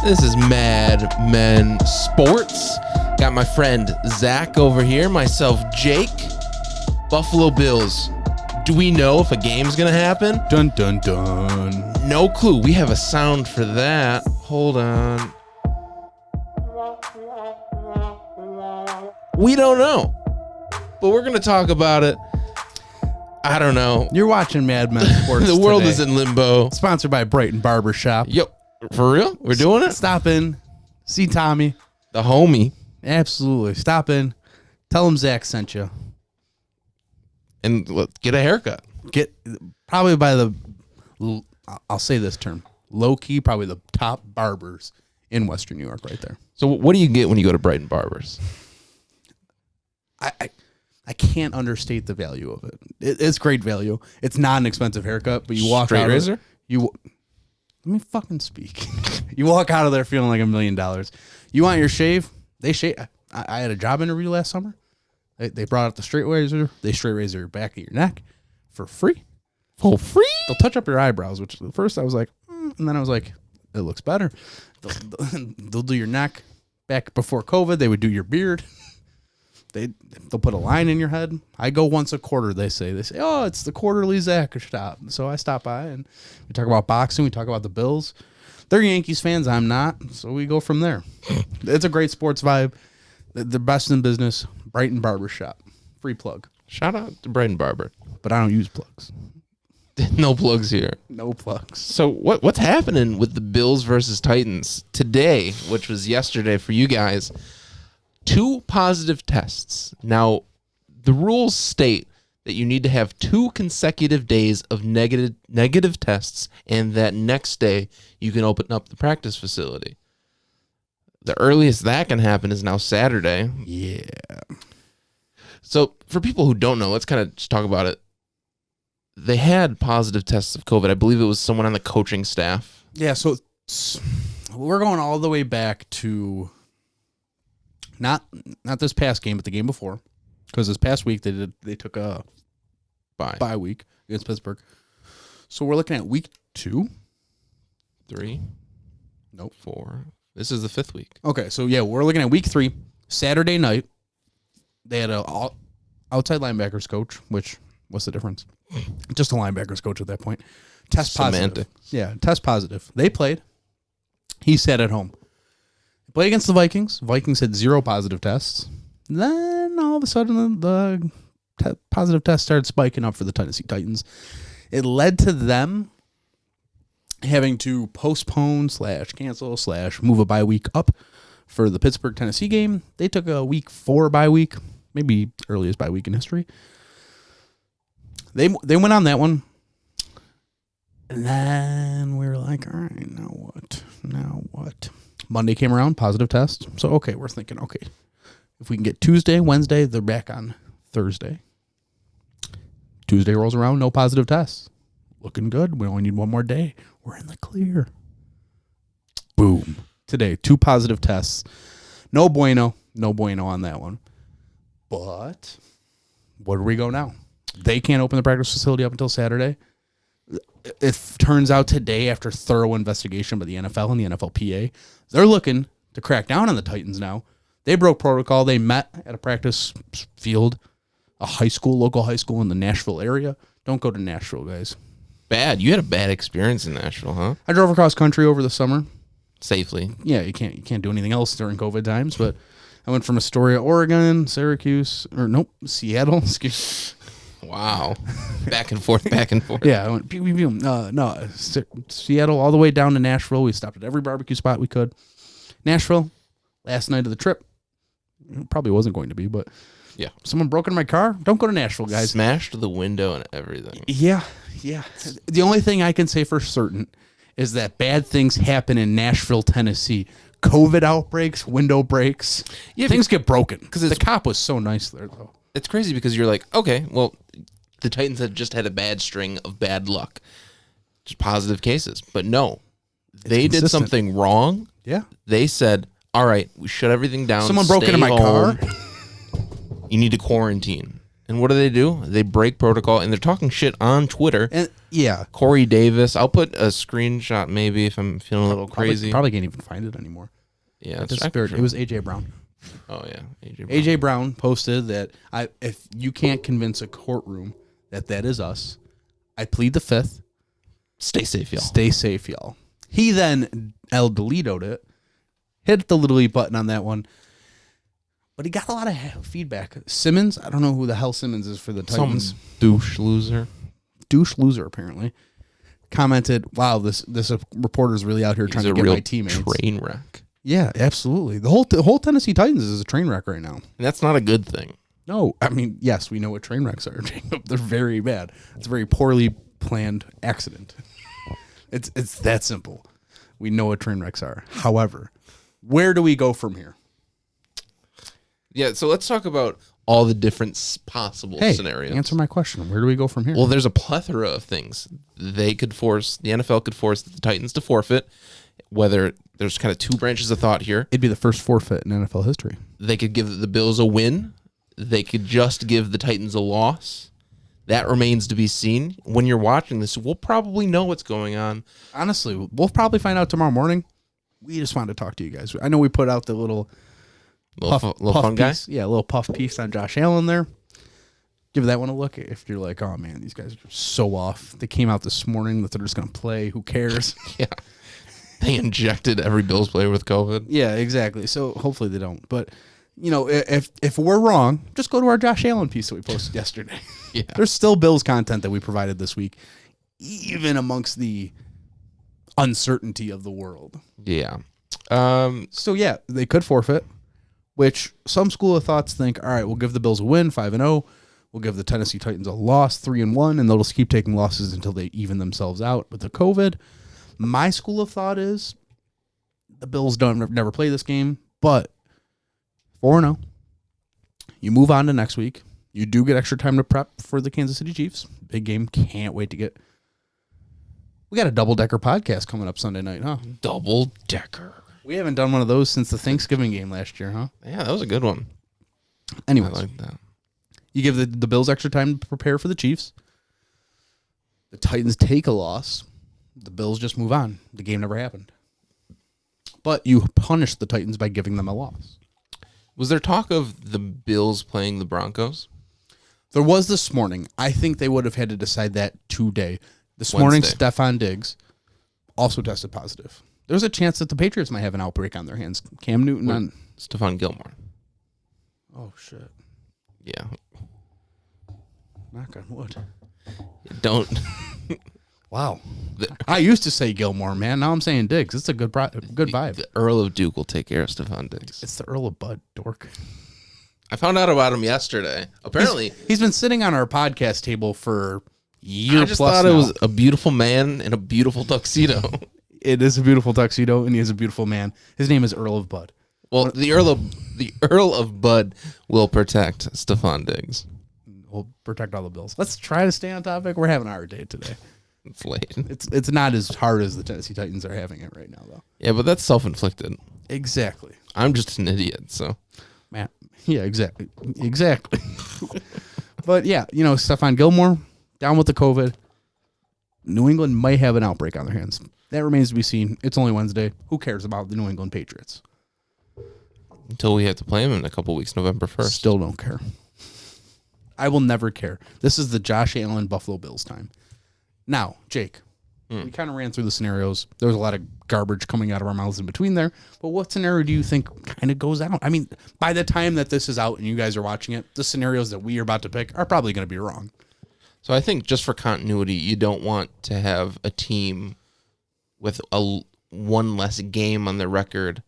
This is Mad Men Sports. Got my friend Zach over here, myself Jake. Buffalo Bills. Do we know if a game's gonna happen? Dun dun dun. No clue. We have a sound for that. Hold on. We don't know. But we're gonna talk about it. I don't know. You're watching Mad Men Sports. The world today. is in limbo. Sponsored by Brighton Barbershop. Yep. For real? We're doing it? Stop in. See Tommy. The homie. Absolutely. Stop in. Tell him Zach sent you. And get a haircut. Get probably by the, I'll say this term, low key, probably the top barbers in Western New York right there. So what do you get when you go to Brighton Barbers? I can't understate the value of it. It's great value. It's not an expensive haircut, but you walk Straight out razor? Let me fucking speak. You walk out of there feeling like $1 million. You want your shave? They shave. I had a job interview last summer. They brought out the straight razor. They straight razor your back of your neck for free. For free? They'll touch up your eyebrows, which at first I was like, and then I was like, it looks better. They'll do your neck. Back before COVID, they would do your beard. They'll put a line in your head. I go once a quarter, they say. They say, oh, it's the quarterly Zach stop. So I stop by and we talk about boxing. We talk about the Bills. They're Yankees fans. I'm not. So we go from there. It's a great sports vibe. The best in business. Brighton Barbershop. Free plug. Shout out to Brighton Barber. But I don't use plugs. No plugs here. No plugs. So what's happening with the Bills versus Titans today, which was yesterday for you guys? 2 positive tests. Now, the rules state that you need to have 2 consecutive days of negative tests, and that next day you can open up the practice facility. The earliest that can happen is now Saturday. Yeah. So for people who don't know, let's kind of just talk about it. They had positive tests of COVID. I believe it was someone on the coaching staff. Yeah, so we're going all the way back to not this past game, but the game before, because this past week they took a bye week against Pittsburgh. So we're looking at week 2, 3, nope, 4. This is the 5th week. Okay, so yeah, we're looking at week 3, Saturday night. They had a outside linebackers coach, which what's the difference? Just a linebackers coach at that point. Test positive. Yeah, test positive. They played. He sat at home. Play against the Vikings. Vikings had 0 positive tests. Then all of a sudden the positive tests started spiking up for the Tennessee Titans. It led to them having to postpone / cancel / move a bye week up for the Pittsburgh Tennessee game. They took a week 4 bye week, maybe earliest bye week in history. They went on that one. And then we were like, all right, now what? Monday came around, positive test. So, okay, we're thinking, okay, if we can get Tuesday, Wednesday, they're back on Thursday. Tuesday rolls around, no positive tests. Looking good. We only need 1 more day. We're in the clear. Boom. Today, 2 positive tests. No bueno on that one. But where do we go now? They can't open the practice facility up until Saturday. It turns out today, after thorough investigation by the NFL and the NFLPA, they're looking to crack down on the Titans now. They broke protocol. They met at a practice field, a local high school in the Nashville area. Don't go to Nashville, guys. Bad. You had a bad experience in Nashville, huh? I drove across country over the summer. Safely. Yeah, you can't do anything else during COVID times, but I went from Astoria, Oregon, Seattle. Wow. Back and forth. Yeah, I went Seattle all the way down to Nashville. We stopped at every barbecue spot we could. Nashville, last night of the trip. It probably wasn't going to be, but yeah. Someone broke into my car. Don't go to Nashville, guys. Smashed the window and everything. Yeah. The only thing I can say for certain is that bad things happen in Nashville, Tennessee. COVID outbreaks, window breaks. Yeah, things get broken. Because the cop was so nice there, though. It's crazy because you're like, okay, well, the Titans had just had a bad string of bad luck. Just positive cases. But no, they did something wrong. Yeah. They said, all right, we shut everything down. Someone broke into my car. You need to quarantine. And what do? They break protocol, and they're talking shit on Twitter. And yeah, Corey Davis. I'll put a screenshot maybe if I'm feeling a little crazy. Probably can't even find it anymore. Yeah, It was AJ Brown. Oh yeah, AJ Brown posted that if you can't convince a courtroom that is us, I plead the fifth. Stay safe, y'all. Stay safe, y'all. He then El Delito'd it, hit the little E button on that one. But he got a lot of feedback. Simmons, I don't know who the hell Simmons is for the Titans. Some douche loser, apparently, commented, "Wow, this reporter's really out here trying to get my teammates." Train wreck. Yeah, absolutely. The whole Tennessee Titans is a train wreck right now. And that's not a good thing. No, I mean, yes, we know what train wrecks are, Jacob. They're very bad. It's a very poorly planned accident. It's that simple. We know what train wrecks are. However, where do we go from here? Yeah, so let's talk about all the different possible scenarios. Answer my question. Where do we go from here? Well, there's a plethora of things. The NFL could force the Titans to forfeit, whether there's kind of two branches of thought here. It'd be the first forfeit in NFL history. They could give the Bills a win. They could just give the Titans a loss. That remains to be seen. When you're watching this, we'll probably know what's going on. Honestly, we'll probably find out tomorrow morning. We just wanted to talk to you guys. I know we put out the little puff fun guy? piece. Yeah, a little puff piece on Josh Allen there. Give that one a look if you're like, oh man, these guys are so off. They came out this morning that they're just going to play. Who cares? Yeah. They injected every Bills player with COVID. Yeah, exactly. So hopefully they don't. But, if we're wrong, just go to our Josh Allen piece that we posted yesterday. Yeah. There's still Bills content that we provided this week, even amongst the uncertainty of the world. Yeah. So, yeah, they could forfeit, which some school of thoughts think, all right, we'll give the Bills a win, 5-0. We'll give the Tennessee Titans a loss, 3-1, and they'll just keep taking losses until they even themselves out with the COVID. My school of thought is the Bills never play this game, but 4-0. You move on to next week. You do get extra time to prep for the Kansas City Chiefs. Big game. Can't wait to get. We got a double-decker podcast coming up Sunday night, huh? Double-decker. We haven't done one of those since the Thanksgiving game last year, huh? Yeah, that was a good one. Anyways, I like that. You give the Bills extra time to prepare for the Chiefs. The Titans take a loss. The Bills just move on. The game never happened. But you punish the Titans by giving them a loss. Was there talk of the Bills playing the Broncos? There was this morning. I think they would have had to decide that today. This morning, Stephon Diggs also tested positive. There's a chance that the Patriots might have an outbreak on their hands. Cam Newton on Stephon Gilmore. Oh, shit. Yeah. Knock on wood. Don't. Wow. I used to say Gilmore, man. Now I'm saying Diggs. It's a good vibe. The Earl of Duke will take care of Stephon Diggs. It's the Earl of Bud, dork. I found out about him yesterday. Apparently, he's been sitting on our podcast table for years. I just thought it was a beautiful man in a beautiful tuxedo. It is a beautiful tuxedo, and he is a beautiful man. His name is Earl of Bud. Well, the Earl of Bud will protect Stephon Diggs. We'll protect all the Bills. Let's try to stay on topic. We're having our day today. It's late. It's not as hard as the Tennessee Titans are having it right now, though. Yeah, but that's self-inflicted. Exactly. I'm just an idiot, so. Man, yeah, exactly. But yeah, Stephon Gilmore down with the COVID. New England might have an outbreak on their hands. That remains to be seen. It's only Wednesday. Who cares about the New England Patriots? Until we have to play them in a couple weeks, November 1st. Still don't care. I will never care. This is the Josh Allen Buffalo Bills time. Now, Jake, we kind of ran through the scenarios. There was a lot of garbage coming out of our mouths in between there. But what scenario do you think kind of goes out? I mean, by the time that this is out and you guys are watching it, the scenarios that we are about to pick are probably going to be wrong. So I think just for continuity, you don't want to have a team with one less game on their record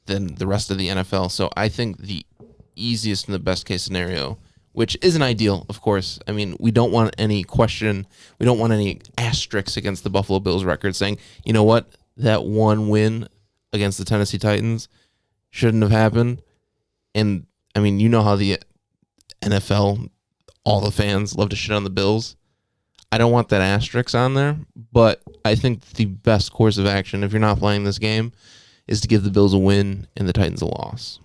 than the rest of the NFL. So I think the easiest and the best case scenario, which isn't ideal, of course. I mean, we don't want any question. We don't want any asterisks against the Buffalo Bills record saying, you know what, that one win against the Tennessee Titans shouldn't have happened. And, I mean, you know how the NFL, all the fans love to shit on the Bills. I don't want that asterisk on there, but I think the best course of action, if you're not playing this game, is to give the Bills a win and the Titans a loss.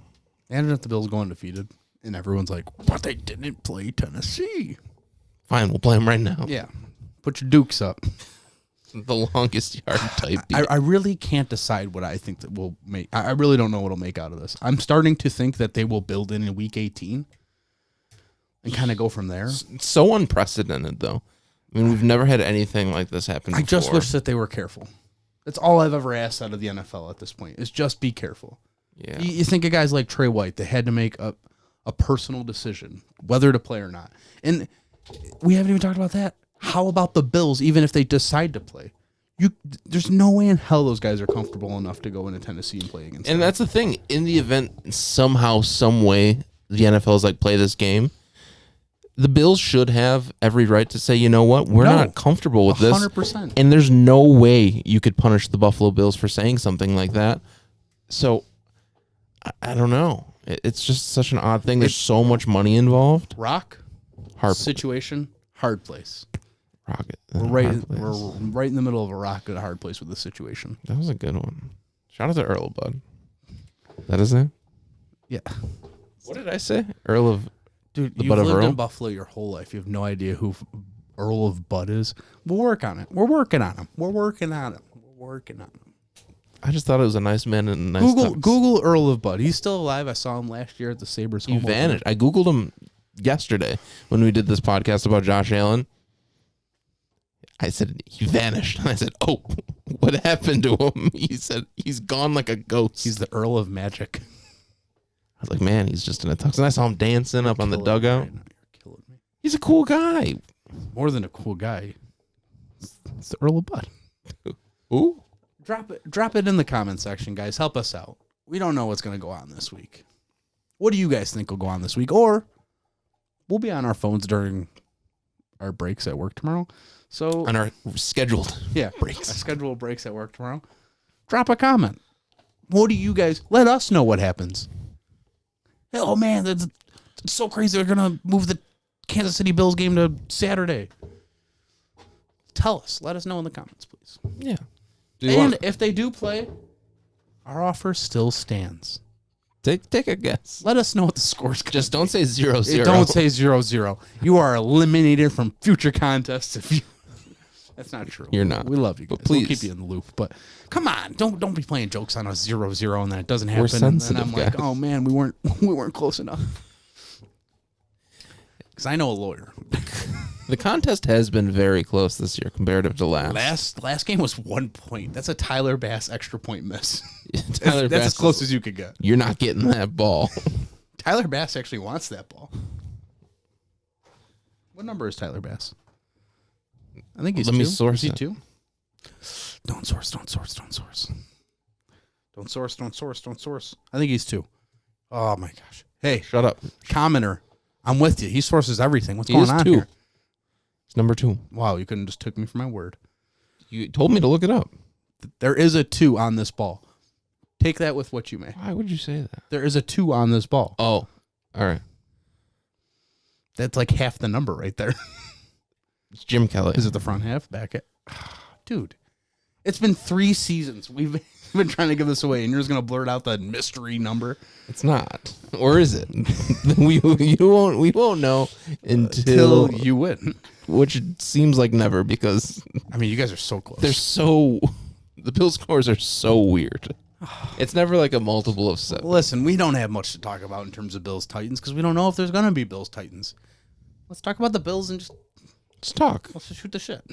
And if the Bills go undefeated. And everyone's like, but they didn't play Tennessee. Fine, we'll play them right now. Yeah. Put your dukes up. The longest yard type. I really can't decide what I think that will make. I really don't know what will make out of this. I'm starting to think that they will build in week 18 and kind of go from there. It's so unprecedented, though. I mean, we've never had anything like this happen before. I just wish that they were careful. That's all I've ever asked out of the NFL at this point is just be careful. Yeah. You think of guys like Trey White that had to make a personal decision whether to play or not. And we haven't even talked about that. How about the Bills, even if they decide to play? There's no way in hell those guys are comfortable enough to go into Tennessee and play against them. And that's the thing. In the event, somehow, some way, the NFL is like, play this game, the Bills should have every right to say, you know what, we're not comfortable with this. 100%. And there's no way you could punish the Buffalo Bills for saying something like that. So, I don't know. It's just such an odd thing. There's so much money involved. Hard situation, hard place. Rocket. We're right in the middle of a rock at a hard place with this situation. That was a good one. Shout out to Earl of Bud. That is it? Yeah. What did I say? Earl of... Dude, the you've Bud of lived Earl? in Buffalo your whole life. You have no idea who Earl of Bud is. We'll work on it. We're working on him. I just thought it was a nice man and a nice Google Earl of Bud. He's still alive. I saw him last year at the Sabres. He vanished. I Googled him yesterday when we did this podcast about Josh Allen. I said, he vanished. And I said, oh, what happened to him? He said, he's gone like a ghost. He's the Earl of Magic. I was like, man, he's just in a tux. And I saw him dancing up on the dugout. Right now. You're killing me. He's a cool guy. More than a cool guy. It's the Earl of Bud. Ooh. Drop it in the comment section, guys. Help us out. We don't know what's going to go on this week. What do you guys think will go on this week? Or we'll be on our phones during our breaks at work tomorrow. So On our scheduled breaks. Our scheduled breaks at work tomorrow. Drop a comment. What do you guys... Let us know what happens. Oh, man, it's so crazy. They're going to move the Kansas City Bills game to Saturday. Tell us. Let us know in the comments, please. Yeah. And if they do play, our offer still stands. Take a guess. Let us know what the score's going to be. Just don't say 0-0. Don't say 0-0. You are eliminated from future contests if you... That's not true. You're not. We love you guys. But please. We'll keep you in the loop. But come on, don't be playing jokes on a 0-0 and then it doesn't happen. We're sensitive, and I'm like, oh man, we weren't close enough. Because I know a lawyer. The contest has been very close this year comparative to last. Last game was 1 point. That's a Tyler Bass extra point miss. Tyler That's Bass, as close as you could get. You're not getting that ball. Tyler Bass actually wants that ball. What number is Tyler Bass? I think he's 2. Let me source Is he it. 2? Don't source. I think he's 2. Oh my gosh. Hey, Shut up. commenter. I'm with you. He sources everything. What's He going is on 2. here? It's number 2. Wow, you couldn't just took me for my word. You told me to look it up. There is a 2 on this ball. Take that with what you may. Why would you say that? There is a 2 on this ball. Oh, all right. That's like half the number right there. It's Jim Kelly. Is it the front half? Back it. Dude, it's been 3 seasons. We've been trying to give this away, and you're just going to blurt out the mystery number. It's not. Or is it? we won't know until you win. Which seems like never because I mean, you guys are so close. the Bills scores are so weird. It's never like a multiple of 7. Listen, we don't have much to talk about in terms of Bills Titans because we don't know if there's going to be Bills Titans. Let's talk about the Bills and Just talk. let's just shoot the shit.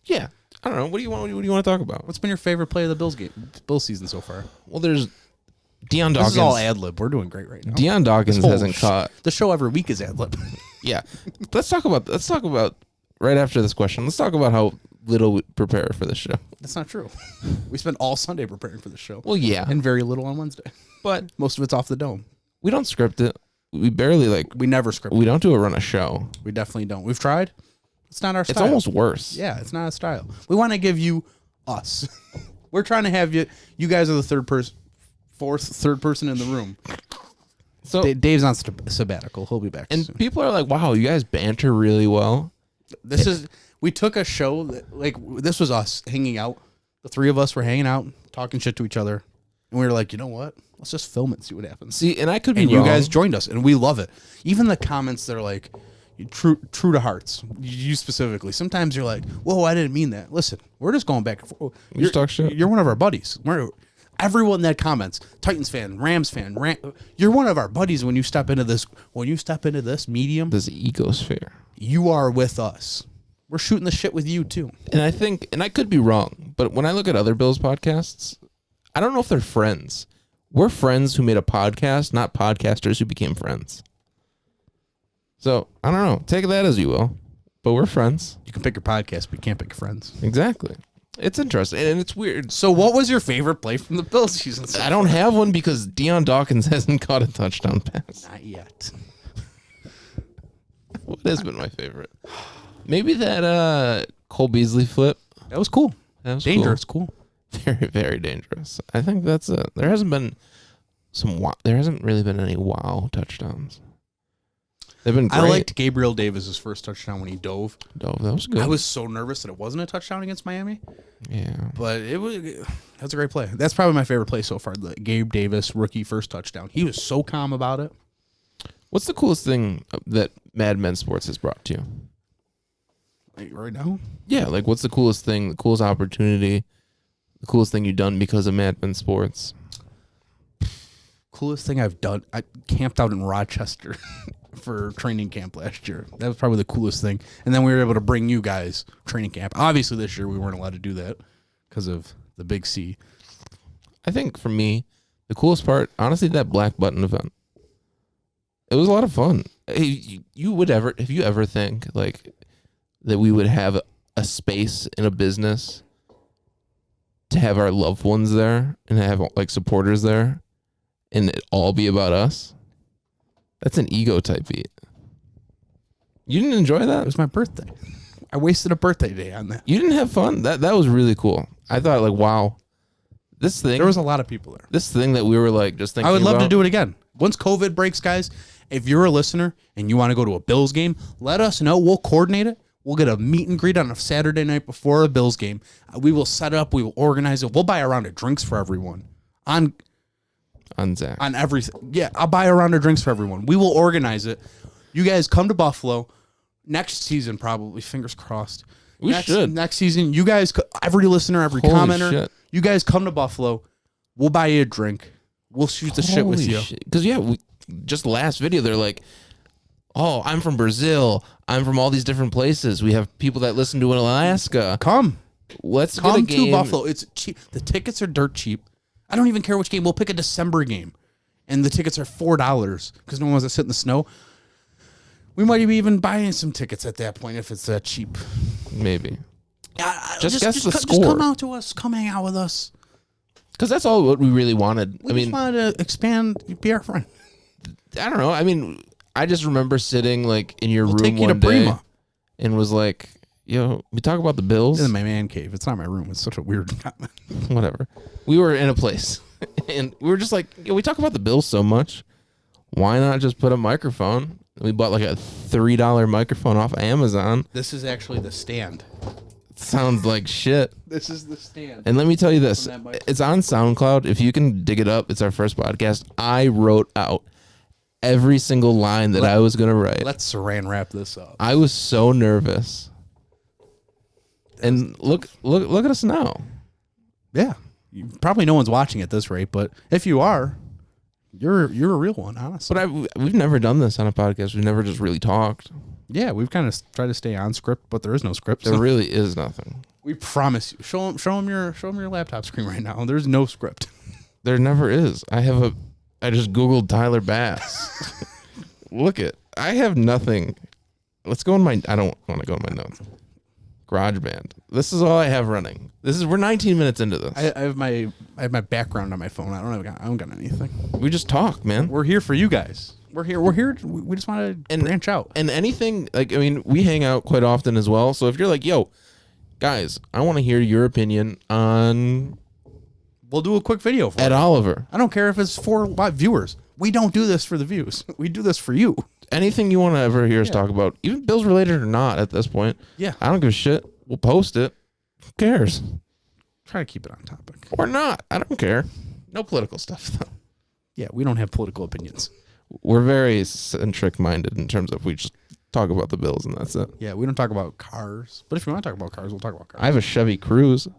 Yeah. I don't know. What do you want to talk about? What's been your favorite play of the Bills season so far? Well, there's Deion Dawkins. This is all ad lib. We're doing great right now. Deion Dawkins hasn't caught. The show every week is ad lib. Yeah. Let's talk about right after this question. Let's talk about how little we prepare for this show. That's not true. We spent all Sunday preparing for the show. Well, yeah. And very little on Wednesday. But Most of it's off the dome. we don't script it. We barely We never script. we don't do a run a show. We definitely don't. We've tried. It's not our style. It's almost worse. Yeah, it's not a style. We want to give you us. We're trying to have you. You guys are the third person in the room. So Dave's on sabbatical. He'll be back and soon. people are like, "Wow, you guys banter really well." We took a show that, like, this was us hanging out. The 3 of us were hanging out, talking shit to each other. And we were like, you know what? Let's just film it and see what happens. See, and I could be and wrong. You guys joined us, and we love it. Even the comments that are like, true to hearts, you specifically. Sometimes you're like, whoa, I didn't mean that. Listen, we're just going back and forth. You talk shit. You're one of our buddies. Everyone that comments, Titans fan, Rams fan, you're one of our buddies when you step into this. When you step into this medium, this ecosphere, you are with us. We're shooting the shit with you too. And I think, and I could be wrong, but when I look at other Bills podcasts, I don't know if they're friends. We're friends who made a podcast, not podcasters who became friends. So, I don't know. Take that as you will. But we're friends. You can pick your podcast, but you can't pick your friends. Exactly. It's interesting, and it's weird. So what was your favorite play from the Bills season? I don't have one because Deion Dawkins hasn't caught a touchdown pass. Not yet. What has been my favorite? Maybe that Cole Beasley flip. That was cool. That was dangerous. Cool. Very, very dangerous. I think that's it. There hasn't really been any wow touchdowns. They've been great. I liked Gabriel Davis's first touchdown when he dove. That was good. I was so nervous that it wasn't a touchdown against Miami. Yeah. But that's a great play. That's probably my favorite play so far. The Gabe Davis rookie first touchdown. He was so calm about it. What's the coolest thing that Mad Men Sports has brought to you? Like right now? Yeah, like what's the coolest thing, the coolest opportunity, the coolest thing you've done because of Mad Men Sports? Coolest thing I've done, I camped out in Rochester for training camp last year. That was probably the coolest thing. And then we were able to bring you guys training camp. Obviously this year we weren't allowed to do that because of the Big C. I think for me, the coolest part, honestly, that Black Button event. It was a lot of fun. Hey, if you ever think like that we would have a space in a business to have our loved ones there and have like supporters there and it all be about us, that's an ego type beat. You didn't enjoy that? It was my birthday. I wasted a birthday day on that. You didn't have fun? That was really cool. I thought like, wow, this thing. There was a lot of people there. This thing that we were like just thinking I would love about, to do it again. Once COVID breaks, guys, if you're a listener and you want to go to a Bills game, let us know. We'll coordinate it. We'll get a meet and greet on a Saturday night before a Bills game. We will set it up. We will organize it. We'll buy a round of drinks for everyone. On Zach. On everything. Yeah, I'll buy a round of drinks for everyone. We will organize it. You guys come to Buffalo next season, probably. Fingers crossed. We should. Next season, you guys, every listener, every Holy commenter, shit. you guys come to Buffalo. We'll buy you a drink. We'll shoot the shit with you. Because, just last video, they're like, oh, I'm from Brazil. I'm from all these different places. We have people that listen to in Alaska. Come Let's get a game. to Buffalo. It's cheap. The tickets are dirt cheap. I don't even care which game. We'll pick a December game. And the tickets are $4 because no one wants to sit in the snow. We might be even buying some tickets at that point if it's that cheap. Maybe. Just guess the score. Just come out to us. Come hang out with us. Because that's all what we really wanted. We just wanted to expand, be our friend. I don't know. I mean, I just remember sitting like in your room take you one to day Prima. And was like, yo, we talk about the Bills. It's in my man cave. It's not my room. It's such a weird comment. Whatever. We were in a place and we were just like, yo, we talk about the Bills so much. Why not just put a microphone? We bought like a $3 microphone off Amazon. This is actually the stand. It sounds like shit. This is the stand. And let me tell you this. It's on SoundCloud. If you can dig it up, it's our first podcast. I wrote out every single line that I was going to write. Let's saran wrap this up. I was so nervous. And look at us now. Yeah. Probably no one's watching at this rate, but if you are, you're a real one, honestly. But we've never done this on a podcast. We've never just really talked. Yeah, we've kind of tried to stay on script, but there is no script. There really is nothing. We promise you. Show them your laptop screen right now. There's no script. There never is. I just Googled Tyler Bass. Look it. I have nothing. Let's go in I don't want to go in my notes. GarageBand. This is all I have running. We're 19 minutes into this. I have my background on my phone. I don't got anything. We just talk, man. We're here for you guys. We're here. We just want to branch out. And anything, like, I mean, we hang out quite often as well. So if you're like, yo, guys, I want to hear your opinion on... We'll do a quick video for Ed Oliver. I don't care if it's for viewers. We don't do this for the views. We do this for you. Anything you want to ever hear us talk about, even Bills related or not at this point. Yeah. I don't give a shit. We'll post it. Who cares? Try to keep it on topic. Or not. I don't care. No political stuff, though. Yeah, we don't have political opinions. We're very centric-minded in terms of we just talk about the Bills and that's it. Yeah, we don't talk about cars. But if you want to talk about cars, we'll talk about cars. I have a Chevy Cruze.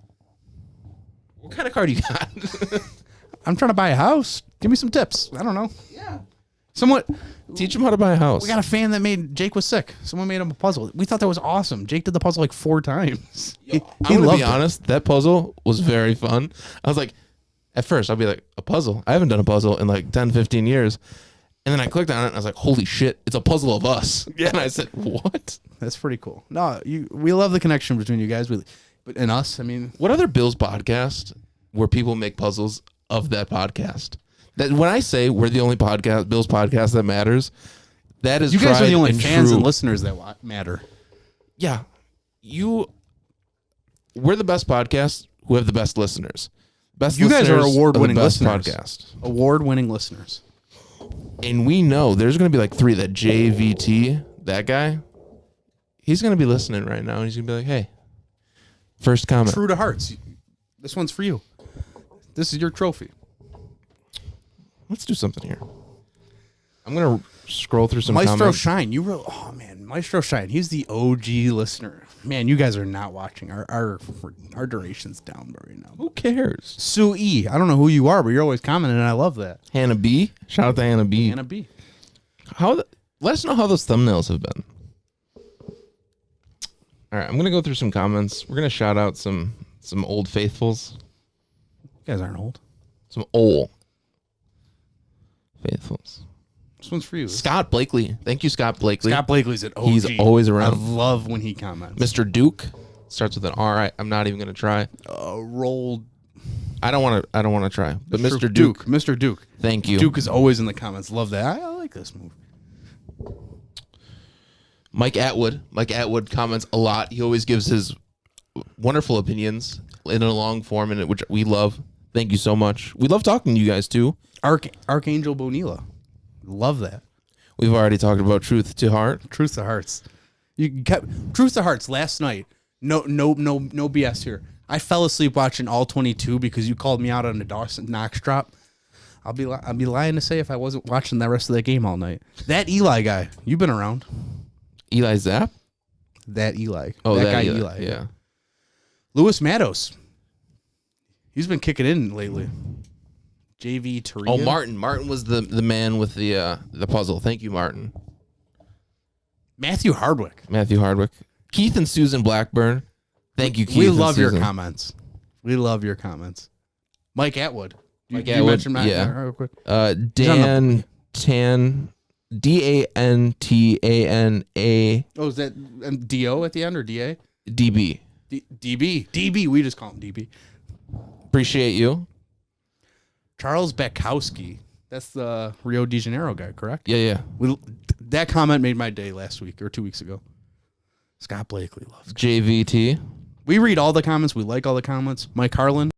What kind of car do you got? I'm trying to buy a house. Give me some tips. I don't know. Yeah. Somewhat. Teach him how to buy a house. We got a fan that made Jake was sick. Someone made him a puzzle. We thought that was awesome. Jake did the puzzle like 4 times. I'm going to be honest. That puzzle was very fun. I was like, at first, I'll be like, a puzzle? I haven't done a puzzle in like 10, 15 years. And then I clicked on it and I was like, holy shit, it's a puzzle of us. Yeah. And I said, what? That's pretty cool. No, we love the connection between you guys and us. I mean, what other Bills podcast where people make puzzles of that podcast? That when I say we're the only Bills podcast that matters, that is you guys are the only fans true. And listeners that matter. Yeah, we're the best podcast who have the best listeners. Best you guys are listeners award-winning of the best listeners. Podcast. Award-winning listeners. And we know there's going to be like 3 that JVT, that guy, he's going to be listening right now and he's going to be like, hey, first comment. True to hearts. This one's for you. This is your trophy. Let's do something here. I'm going to scroll through some Maestro comments. Shine. Oh man, Maestro Shine. He's the OG listener. Man, you guys are not watching. Our duration's down right now. Who cares? Sue E. I don't know who you are, but you're always commenting, and I love that. Hannah B. Shout out to Hannah B. Hannah B. Let us know how those thumbnails have been. All right, I'm going to go through some comments. We're going to shout out some old faithfuls. You guys aren't old. Some old faithfuls. This one's for you. Scott Blakely. Thank you, Scott Blakely. Scott Blakely's at OG. He's always around. I love when he comments. Mr. Duke starts with an R. I'm not even going to try. Rolled. I don't want to try. But Mr. Duke. Mr. Duke. Thank you. Duke is always in the comments. Love that. I like this move. Mike Atwood. Mike Atwood comments a lot. He always gives his wonderful opinions in a long form, which we love. Thank you so much. We love talking to you guys too. Archangel Bonilla. Love that. We've already talked about Truth to Heart. Truth to Hearts. Truth to Hearts last night. No BS here. I fell asleep watching all 22 because you called me out on the Dawson Knox drop. I'll be lying to say if I wasn't watching the rest of that game all night. That Eli guy, you've been around. Eli Zapp? That Eli. Oh, that guy Eli. Yeah. Louis Matos. He's been kicking in lately. JV Torino. Oh, Martin. Martin was the man with the puzzle. Thank you, Martin. Matthew Hardwick. Keith and Susan Blackburn. Thank you, Keith. We love your comments. Mike Atwood. You mentioned Matt? Yeah. Real quick. Dan Tan. DANTANA. Oh, is that DO at the end or DA? DB. DB. We just call him DB. Appreciate you. Charles Bekowski. That's the Rio de Janeiro guy, correct? Yeah. That comment made my day last week or 2 weeks ago. Scott Blakely loves JVT. We read all the comments. We like all the comments. Mike Harlan.